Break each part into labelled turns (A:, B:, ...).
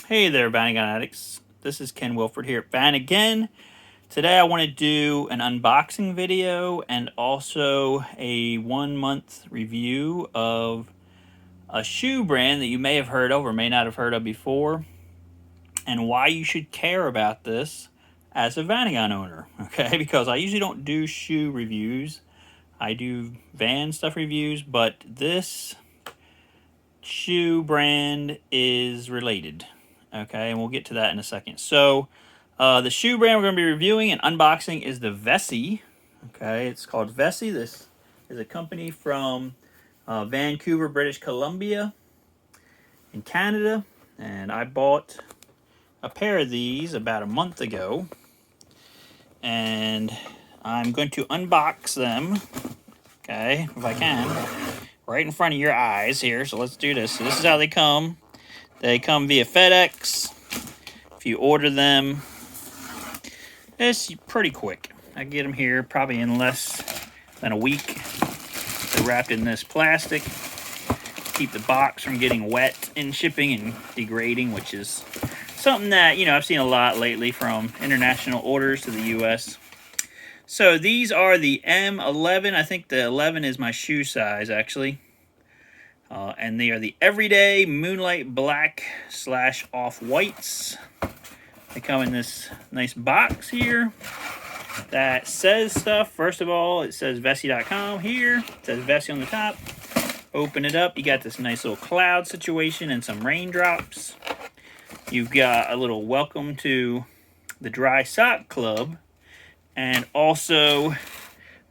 A: Hey there, Vanagon addicts. This is Ken Wilford here at Vanagon. Today I want to do an unboxing video and also a 1 month review of a shoe brand that you may have heard of or may not have heard of before, and why you should care about this as a Vanagon owner. Okay, because I usually don't do shoe reviews. I do van stuff reviews, but this shoe brand is related. Okay, and we'll get to that in a second. So, the shoe brand we're going to be reviewing and unboxing is the Vessi. Okay, it's called Vessi. This is a company from Vancouver, British Columbia, in Canada. And I bought a pair of these about a month ago. And I'm going to unbox them, okay, if I can, right in front of your eyes here. So let's do this. So this is how they come. They come via FedEx. If you order them, it's pretty quick. I get them here probably in less than a week. They're wrapped in this plastic. Keep the box from getting wet in shipping and degrading, which is something that, I've seen a lot lately from international orders to the U.S. So these are the M11. I think the 11 is my shoe size, actually. And they are the Everyday Moonlight Black / Off-Whites. They come in this nice box here that says stuff. First of all, it says Vessi.com here. It says Vessi on the top. Open it up. You got this nice little cloud situation and some raindrops. You've got a little welcome to the Dry Sock Club. And also,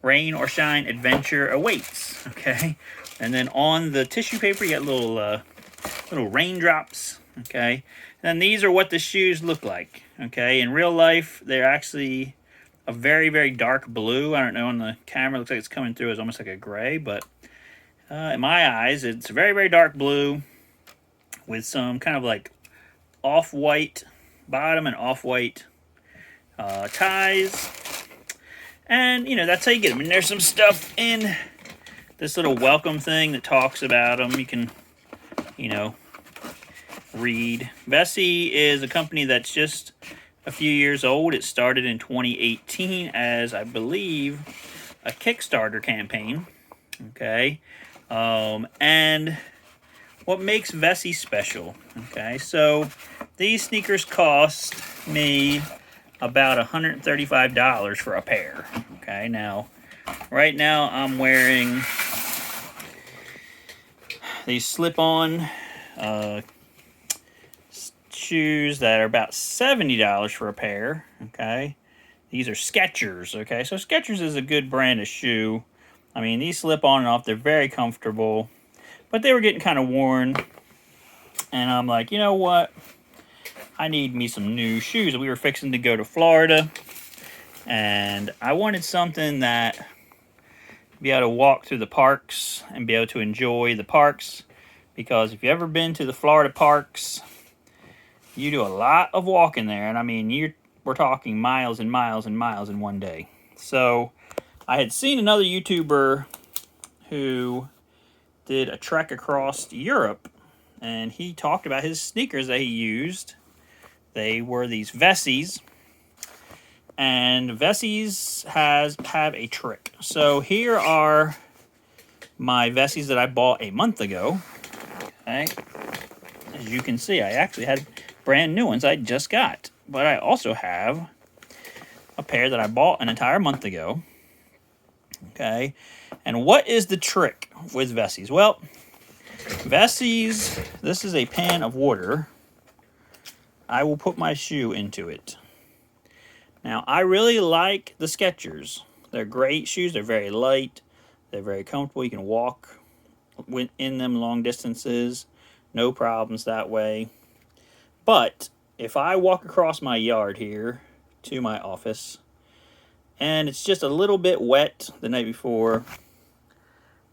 A: rain or shine, adventure awaits. Okay. And then on the tissue paper, you got little raindrops, okay? And then these are what the shoes look like, okay? In real life, they're actually a very, very dark blue. I don't know, on the camera, it looks like it's coming through as almost like a gray, but in my eyes, it's a very, very dark blue with some kind of like off-white bottom and off-white ties. And, that's how you get them. And there's some stuff in this little welcome thing that talks about them. You can, read. Vessi is a company that's just a few years old. It started in 2018 as, I believe, a Kickstarter campaign. Okay. And what makes Vessi special? Okay. So these sneakers cost me about $135 for a pair. Okay. Now, right now I'm wearing these slip-on shoes that are about $70 for a pair, okay? These are Skechers, okay? So Skechers is a good brand of shoe. I mean, these slip on and off. They're very comfortable. But they were getting kind of worn. And I'm like, you know what? I need me some new shoes. We were fixing to go to Florida. And I wanted something that be able to walk through the parks and be able to enjoy the parks, because if you've ever been to the Florida parks, you do a lot of walking there, and I mean we're talking miles and miles and miles in one day. So I had seen another YouTuber who did a trek across Europe, and he talked about his sneakers that he used. They were these Vessis. And Vessis have a trick. So here are my Vessis that I bought a month ago. Okay. As you can see, I actually had brand new ones I just got. But I also have a pair that I bought an entire month ago. Okay. And what is the trick with Vessis? Well, Vessis, this is a pan of water. I will put my shoe into it. Now, I really like the Skechers. They're great shoes. They're very light. They're very comfortable. You can walk in them long distances. No problems that way. But if I walk across my yard here to my office, and it's just a little bit wet the night before,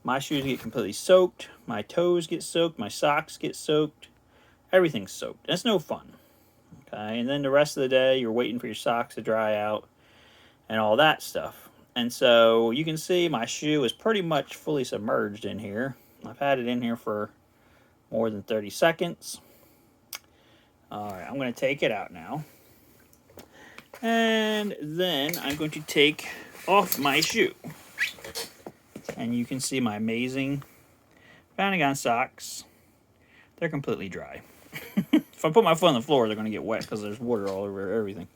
A: my shoes get completely soaked. My toes get soaked. My socks get soaked. Everything's soaked. That's no fun. Okay, and then the rest of the day, you're waiting for your socks to dry out and all that stuff. And so you can see my shoe is pretty much fully submerged in here. I've had it in here for more than 30 seconds. All right, I'm going to take it out now. And then I'm going to take off my shoe. And you can see my amazing Vanagon socks. They're completely dry. If I put my foot on the floor, they're going to get wet because there's water all over everything.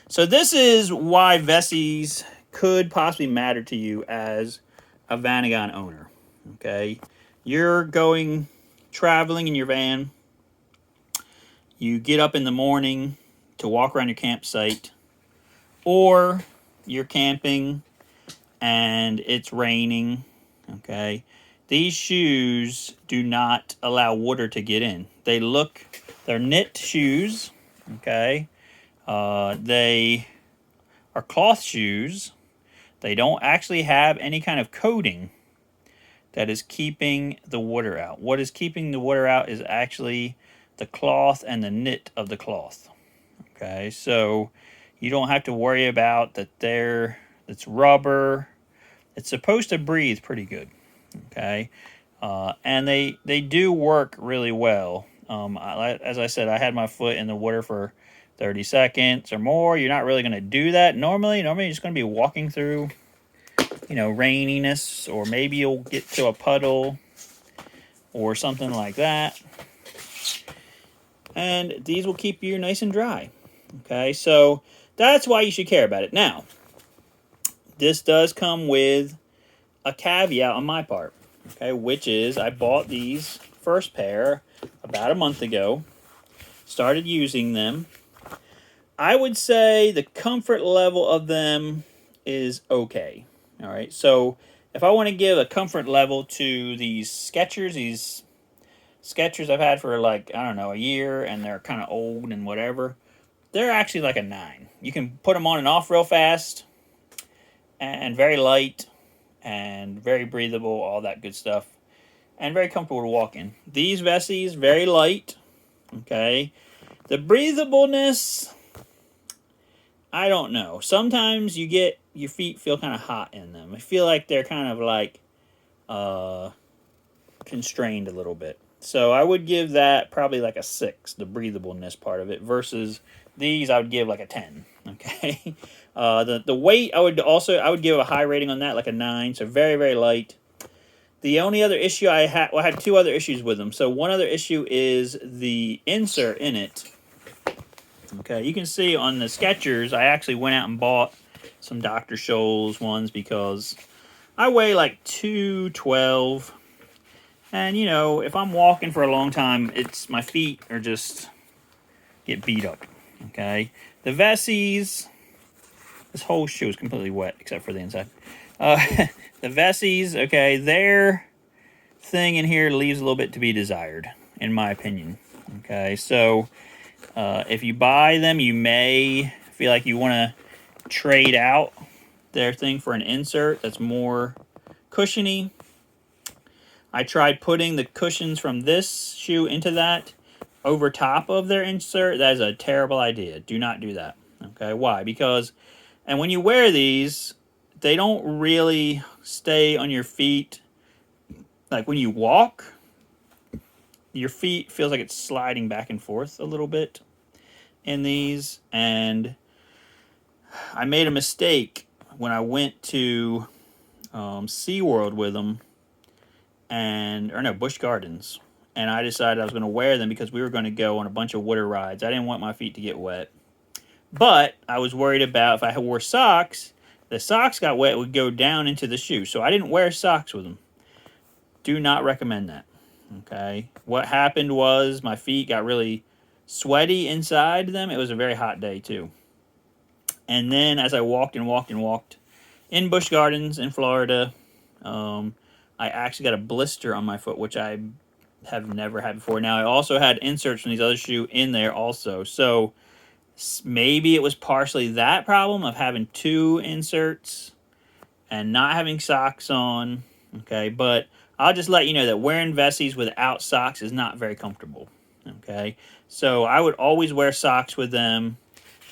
A: So this is why Vessi's could possibly matter to you as a Vanagon owner. Okay? You're going traveling in your van. You get up in the morning to walk around your campsite. Or you're camping and it's raining. Okay? These shoes do not allow water to get in. They're knit shoes, okay? They are cloth shoes. They don't actually have any kind of coating that is keeping the water out. What is keeping the water out is actually the cloth and the knit of the cloth, okay? So you don't have to worry about that it's rubber. It's supposed to breathe pretty good. Okay, and they do work really well. As I said, I had my foot in the water for 30 seconds or more. You're not really going to do that normally. Normally, you're just going to be walking through, raininess, or maybe you'll get to a puddle or something like that. And these will keep you nice and dry. Okay, so that's why you should care about it. Now, this does come with a caveat on my part, okay, which is I bought these first pair about a month ago, started using them. I would say the comfort level of them is okay. All right, so if I want to give a comfort level to these Skechers I've had for like, I don't know, a year, and they're kind of old and whatever, they're actually like a 9. You can put them on and off real fast and very light and very breathable, all that good stuff, and very comfortable to walk in. These Vessis, very light, okay? The breathableness, I don't know. Sometimes you get your feet feel kind of hot in them. I feel like they're kind of like constrained a little bit. So I would give that probably like a 6, the breathableness part of it, versus these I would give like a 10, okay? The weight, I would give a high rating on that, like a 9, so very, very light. The only other issue I had 2 other issues with them. So one other issue is the insert in it. Okay, you can see on the Skechers, I actually went out and bought some Dr. Scholl's ones because I weigh like 212. And, if I'm walking for a long time, my feet are just get beat up, okay? The Vessis, this whole shoe is completely wet except for the inside. The Vessis, okay, their thing in here leaves a little bit to be desired, in my opinion, okay? So, if you buy them, you may feel like you want to trade out their thing for an insert that's more cushiony. I tried putting the cushions from this shoe into that over top of their insert. That is a terrible idea. Do not do that. Okay, why? Because, and when you wear these, they don't really stay on your feet. Like when you walk, your feet feels like it's sliding back and forth a little bit in these. And I made a mistake when I went to SeaWorld with them. Busch Gardens, and I decided I was going to wear them because we were going to go on a bunch of water rides. I didn't want my feet to get wet, but I was worried about if I wore socks, the socks got wet, it would go down into the shoe, so I didn't wear socks with them. Do not recommend that, okay? What happened was my feet got really sweaty inside them. It was a very hot day, too. And then as I walked in Busch Gardens in Florida, I actually got a blister on my foot, which I have never had before. Now, I also had inserts from these other shoes in there also. So, maybe it was partially that problem of having 2 inserts and not having socks on. Okay, but I'll just let you know that wearing Vessis without socks is not very comfortable. Okay, so I would always wear socks with them.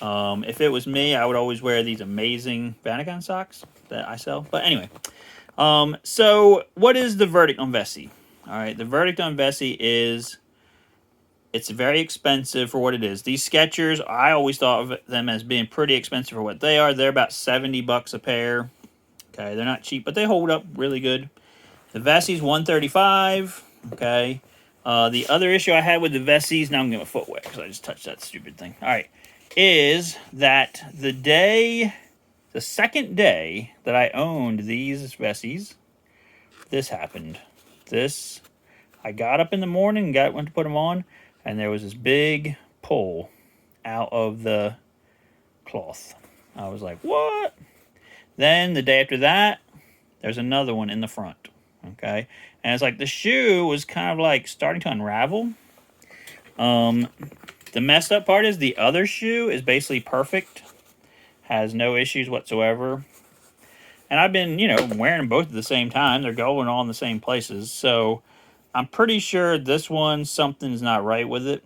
A: If it was me, I would always wear these amazing Vanagon socks that I sell. But anyway. So what is the verdict on Vessi? All right, the verdict on Vessi is It's very expensive for what it is. These Skechers, I always thought of them as being pretty expensive for what they are. They're about 70 bucks a pair. Okay, they're not cheap, but they hold up really good. The Vessi's 135. Okay. The other issue I had with the Vessi's, now I'm getting my foot wet because I just touched that stupid thing. All right, is that the second day that I owned these Vessi's, this happened. I got up in the morning and went to put them on, and there was this big pull out of the cloth. I was like, what? Then the day after that, there's another one in the front. Okay, and it's like the shoe was kind of like starting to unravel. The messed up part is the other shoe is basically perfect, has no issues whatsoever. And I've been, wearing them both at the same time. They're going all in the same places. So I'm pretty sure this one, something's not right with it.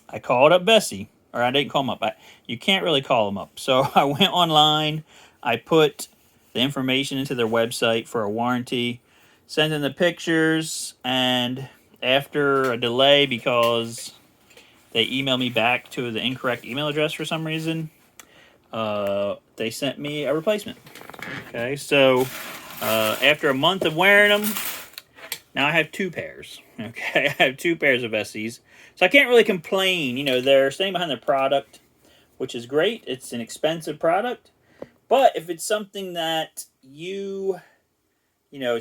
A: I called up Vessi. Or I didn't call them up. You can't really call them up. So I went online. I put the information into their website for a warranty. Sent in the pictures. And after a delay, because they emailed me back to the incorrect email address for some reason, they sent me a replacement. Okay, so after a month of wearing them, now I have 2 pairs. Okay, I have 2 pairs of Vessis. So I can't really complain. They're staying behind their product, which is great. It's an expensive product. But if it's something that you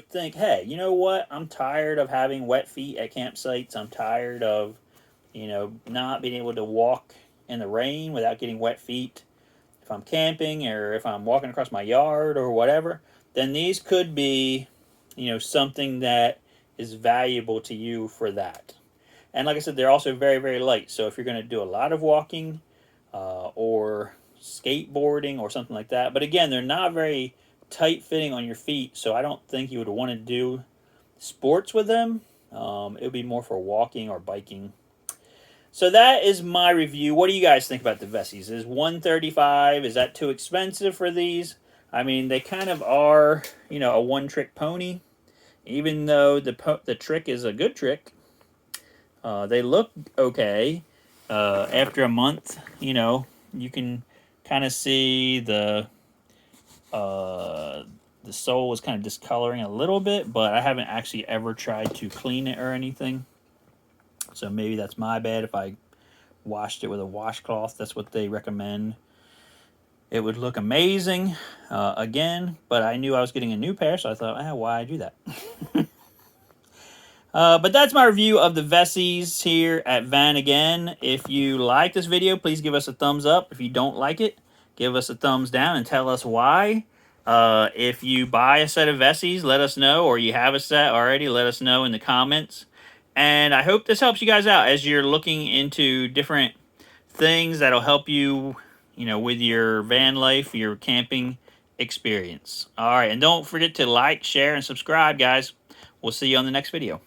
A: think, hey, you know what? I'm tired of having wet feet at campsites. I'm tired of, not being able to walk in the rain without getting wet feet. If I'm camping or if I'm walking across my yard or whatever, then these could be, something that is valuable to you for that. And like I said, they're also very, very light. So if you're going to do a lot of walking or skateboarding or something like that. But again, they're not very tight fitting on your feet. So I don't think you would want to do sports with them. It would be more for walking or biking. So that is my review. What do you guys think about the Vessis? Is $135? Is that too expensive for these? I mean, they kind of are, a one-trick pony. Even though the trick is a good trick, they look okay. After a month, you can kind of see the sole is kind of discoloring a little bit, but I haven't actually ever tried to clean it or anything. So maybe that's my bad. If I washed it with a washcloth, that's what they recommend. It would look amazing again, but I knew I was getting a new pair, so I thought, why do that? But that's my review of the Vessis here at Van again. If you like this video, please give us a thumbs up. If you don't like it, give us a thumbs down and tell us why. If you buy a set of Vessis, let us know, or you have a set already, let us know in the comments. And I hope this helps you guys out as you're looking into different things that'll help you, with your van life, your camping experience. All right, and don't forget to like, share, and subscribe, guys. We'll see you on the next video.